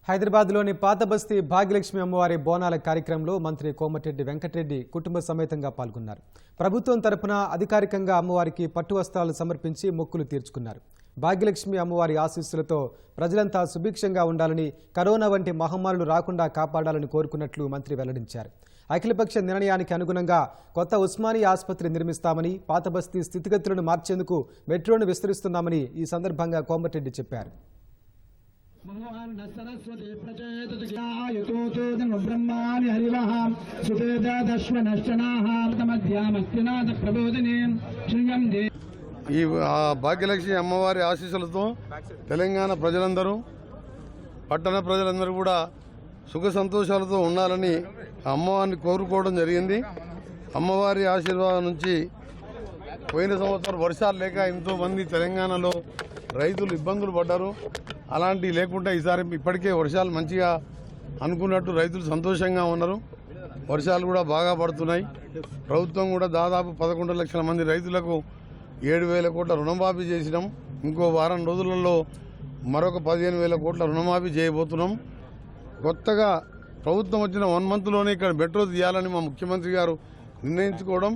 హైదరాబాద్లోని పాతబస్తీ భాగ్యలక్ష్మి అమ్మవారి బోనాల కార్యక్రమంలో మంత్రి కోమటిరెడ్డి వెంకటరెడ్డి కుటుంబ సమేతంగా పాల్గొన్నారు. ప్రభుత్వం తరపున అధికారికంగా అమ్మవారికి పట్టు వస్త్రాలు సమర్పించి మొక్కులు తీర్చుకున్నారు. భాగ్యలక్ష్మి అమ్మవారి ఆశీస్సులతో ప్రజలంతా సుభిక్షంగా ఉండాలని, కరోనా వంటి మహమ్మారులు రాకుండా కాపాడాలని కోరుకున్నట్లు మంత్రి వెల్లడించారు. అఖిలపక్ష నిర్ణయానికి అనుగుణంగా కొత్త ఉస్మానియా ఆసుపత్రి నిర్మిస్తామని, పాతబస్తీ స్థితిగతులను మార్చేందుకు మెట్రోను విస్తరిస్తున్నామని ఈ సందర్భంగా కోమటిరెడ్డి చెప్పారు. ఈ భాగ్యలక్ష్మి అమ్మవారి ఆశీస్సులతో తెలంగాణ ప్రజలందరూ, పట్టణ ప్రజలందరూ కూడా సుఖ సంతోషాలతో ఉండాలని అమ్మవారిని కోరుకోవడం జరిగింది. అమ్మవారి ఆశీర్వాదం నుంచి పోయిన సంవత్సరం వర్షాలు లేక ఎంతో మంది తెలంగాణలో రైతులు ఇబ్బందులు పడ్డారు. అలాంటివి లేకుండా ఈసారి ఇప్పటికే వర్షాలు మంచిగా అనుకున్నట్టు రైతులు సంతోషంగా ఉన్నారు. వర్షాలు కూడా బాగా పడుతున్నాయి. ప్రభుత్వం కూడా దాదాపు 11 లక్షల మంది రైతులకు 7,000 కోట్ల రుణమాఫీ చేసినాం. ఇంకో వారం రోజులలో మరొక 15,000 కోట్ల రుణమాఫీ చేయబోతున్నాం. కొత్తగా ప్రభుత్వం వచ్చిన 1 మంత్లోనే ఇక్కడ మెట్రో తీయాలని మా ముఖ్యమంత్రి గారు నిర్ణయించుకోవడం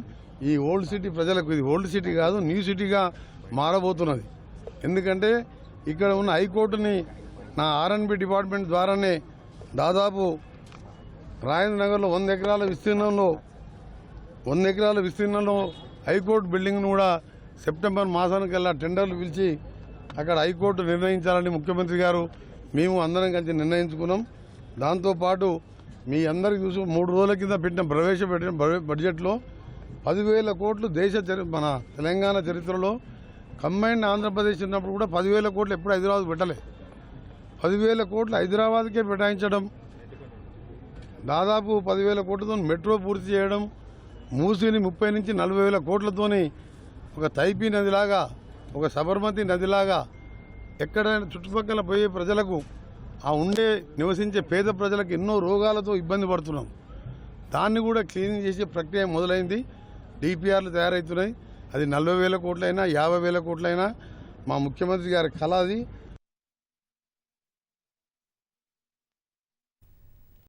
ఈ ఓల్డ్ సిటీ ప్రజలకు, ఇది ఓల్డ్ సిటీ కాదు, న్యూ సిటీగా మారబోతున్నది. ఎందుకంటే ఇక్కడ ఉన్న హైకోర్టుని నా R&B డిపార్ట్మెంట్ ద్వారానే దాదాపు రాజేంద్ర నగర్లో 100 ఎకరాల విస్తీర్ణంలో హైకోర్టు బిల్డింగ్ను కూడా సెప్టెంబర్ మాసానికల్లా టెండర్లు పిలిచి అక్కడ హైకోర్టు నిర్ణయించాలని ముఖ్యమంత్రి గారు, మేము అందరం కలిసి నిర్ణయించుకున్నాం. దాంతోపాటు మీ అందరికీ చూసి 3 రోజుల కింద ప్రవేశపెట్టిన బడ్జెట్లో 10,000 కోట్లు మన తెలంగాణ చరిత్రలో కంబైన్డ్ ఆంధ్రప్రదేశ్ ఉన్నప్పుడు కూడా 10,000 కోట్లు ఎప్పుడు హైదరాబాద్ పెట్టలే. 10,000 కోట్లు హైదరాబాద్కే కేటాయించడం, దాదాపు 10,000 కోట్లతో మెట్రో పూర్తి చేయడం, మూసీని 30 నుంచి 40,000 కోట్లతోని ఒక తైపీ నదిలాగా, ఒక సబర్మతి నదిలాగా ఎక్కడైనా చుట్టుపక్కల పోయే ప్రజలకు, ఆ నివసించే పేద ప్రజలకు ఎన్నో రోగాలతో ఇబ్బంది పడుతున్నాం. దాన్ని కూడా క్లీనింగ్ చేసే ప్రక్రియ మొదలైంది. డిపిఆర్లు తయారవుతున్నాయి. అది 40,000 కోట్లైనా 50,000 కోట్లైనా మా ముఖ్యమంత్రి గారి కళ అది.